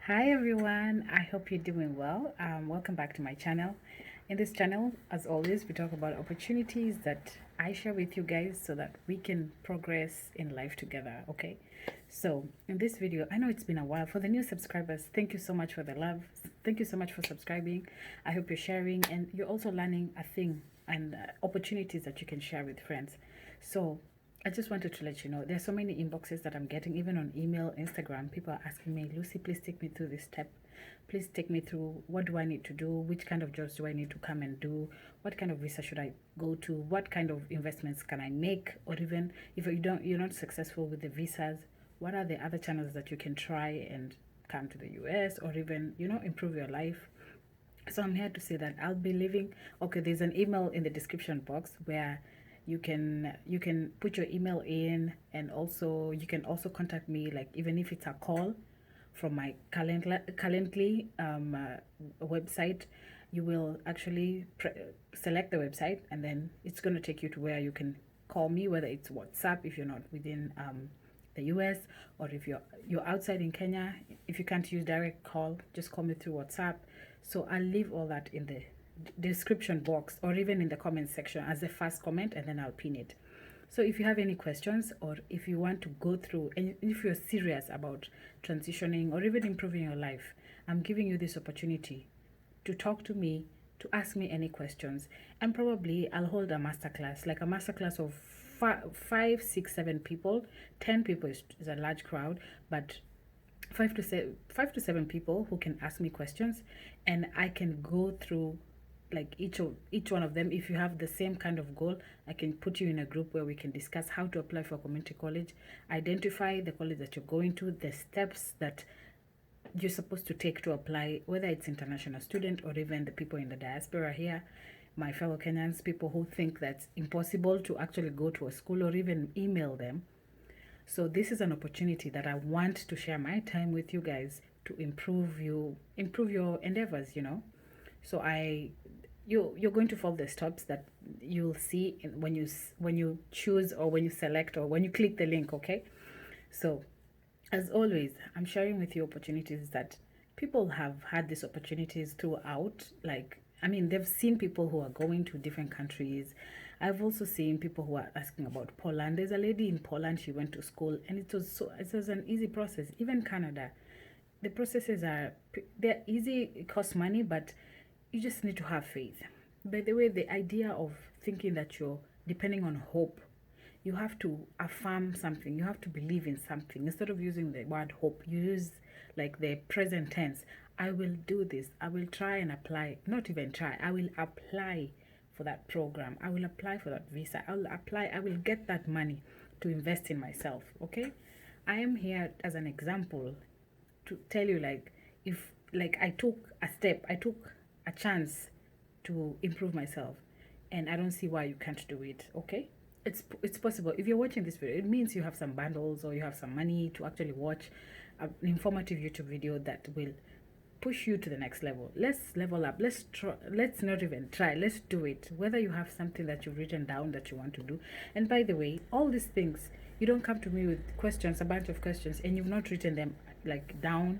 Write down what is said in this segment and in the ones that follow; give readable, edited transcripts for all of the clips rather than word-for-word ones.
Hi everyone, I hope you're doing well. Welcome back to my channel. In this channel, as always, we talk about opportunities that I share with you guys so that we can progress in life together. Okay, so in this video, I know it's been a while. For the new subscribers, thank you so much for the love. Thank you so much for subscribing. I hope you're sharing and you're also learning a thing and opportunities that you can share with friends. So I just wanted to let you know there's so many inboxes that I'm getting, even on email, Instagram. People are asking me, Lucy, please take me through this step. Please take me through what do I need to do? Which kind of jobs do I need to come and do? What kind of visa should I go to? What kind of investments can I make? Or even if you're not successful with the visas, what are the other channels that you can try and come to the US or even, improve your life? So I'm here to say that I'll be leaving. Okay, there's an email in the description box where you can put your email in, and also you can also contact me, like even if it's a call from my Calendly website. You will actually select the website, and then it's going to take you to where you can call me, whether it's WhatsApp if you're not within the US, or if you're outside in Kenya. If you can't use direct call, just call me through WhatsApp. So I'll leave all that in the description box or even in the comment section as the first comment, and then I'll pin it. So if you have any questions, or if you want to go through, and if you're serious about transitioning or even improving your life, I'm giving you this opportunity to talk to me, to ask me any questions, and probably I'll hold a masterclass, like a masterclass of five, six, 7 people. 10 people is a large crowd, but 5 to 7 people who can ask me questions, and I can go through like each one of them. If you have the same kind of goal, I can put you in a group where we can discuss how to apply for community college, identify the college that you're going to, the steps that you're supposed to take to apply, whether it's international student or even the people in the diaspora here, my fellow Kenyans, people who think that's impossible to actually go to a school or even email them. So this is an opportunity that I want to share my time with you guys to improve your endeavors. So you're going to follow the steps that you'll see when you choose, or when you select, or when you click the link. Okay, so as always, I'm sharing with you opportunities that people have had these opportunities throughout. Like, I mean, they've seen people who are going to different countries. I've also seen people who are asking about Poland. There's a lady in Poland, she went to school, and it was an easy process. Even Canada, the processes they're easy, it costs money, but you just need to have faith. By the way, the idea of thinking that you're depending on hope, you have to affirm something, you have to believe in something. Instead of using the word hope, you use like the present tense. I will do this, I will try and apply. Not even try, I will apply for that program, I will apply for that visa, I will get that money to invest in myself. Okay, I am here as an example to tell you, like, if like I took a step, I took a chance to improve myself, and I don't see why you can't do it. Okay, it's possible. If you're watching this video, it means you have some bundles or you have some money to actually watch an informative YouTube video that will push you to the next level. Let's level up. Let's try. Let's not even try, let's do it. Whether you have something that you've written down that you want to do, and by the way, all these things, you don't come to me with questions, a bunch of questions, and you've not written them like down,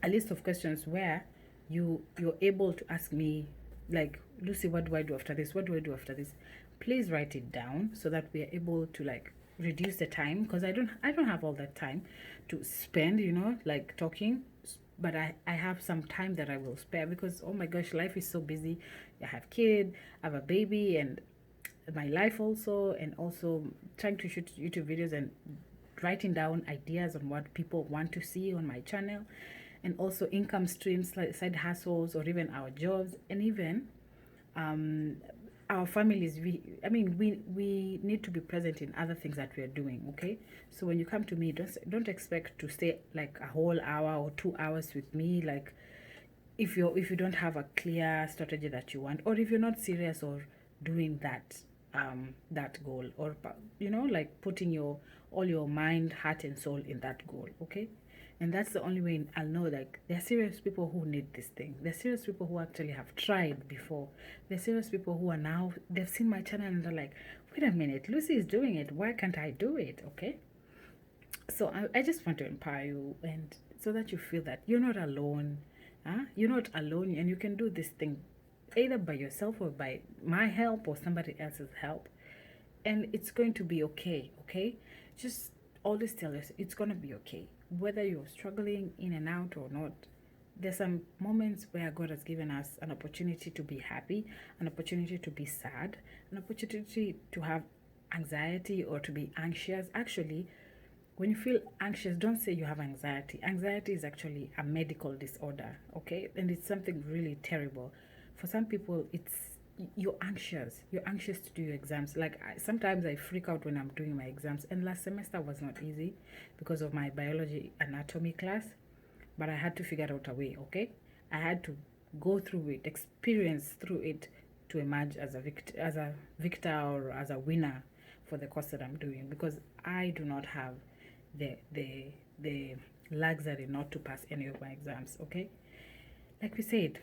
a list of questions where you're able to ask me, like, Lucy, what do I do after this? What do I do after this? Please write it down so that we are able to like reduce the time, because I don't have all that time to spend, like talking. But I have some time that I will spare, because oh my gosh, life is so busy. I have kid, I have a baby, and my life also, and also trying to shoot YouTube videos and writing down ideas on what people want to see on my channel, and also income streams like side hustles or even our jobs, and even our families. We need to be present in other things that we are doing. Okay, so when you come to me, don't expect to stay like a whole hour or 2 hours with me, like if you don't have a clear strategy that you want, or if you're not serious or doing that goal, or like putting all your mind, heart and soul in that goal. Okay, and that's the only way I'll know, like, there are serious people who need this thing. There are serious people who actually have tried before. There are serious people who are now, they've seen my channel and they're like, wait a minute, Lucy is doing it, why can't I do it? Okay, so I just want to empower you and so that you feel that you're not alone. You're not alone, and you can do this thing either by yourself or by my help or somebody else's help, and it's going to be okay. Okay, just always tell us it's going to be okay, whether you're struggling in and out or not. There's some moments where God has given us an opportunity to be happy, an opportunity to be sad, an opportunity to have anxiety or to be anxious. Actually, when you feel anxious, don't say you have anxiety. Anxiety is actually a medical disorder, okay? And it's something really terrible. For some people, it's you're anxious. You're anxious to do your exams. Like sometimes I freak out when I'm doing my exams. And last semester was not easy because of my biology anatomy class, but I had to figure out a way, okay? I had to go through it, experience through it to emerge as a victor or as a winner for the course that I'm doing, because I do not have the luxury not to pass any of my exams, okay? Like we said,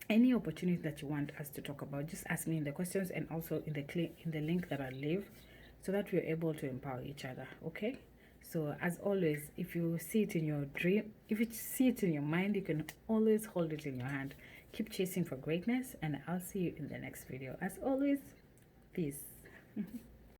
any opportunity that you want us to talk about, just ask me in the questions and also in the link that I'll leave, so that we're able to empower each other, okay? So as always, if you see it in your dream, if you see it in your mind, you can always hold it in your hand. Keep chasing for greatness, and I'll see you in the next video. As always, peace.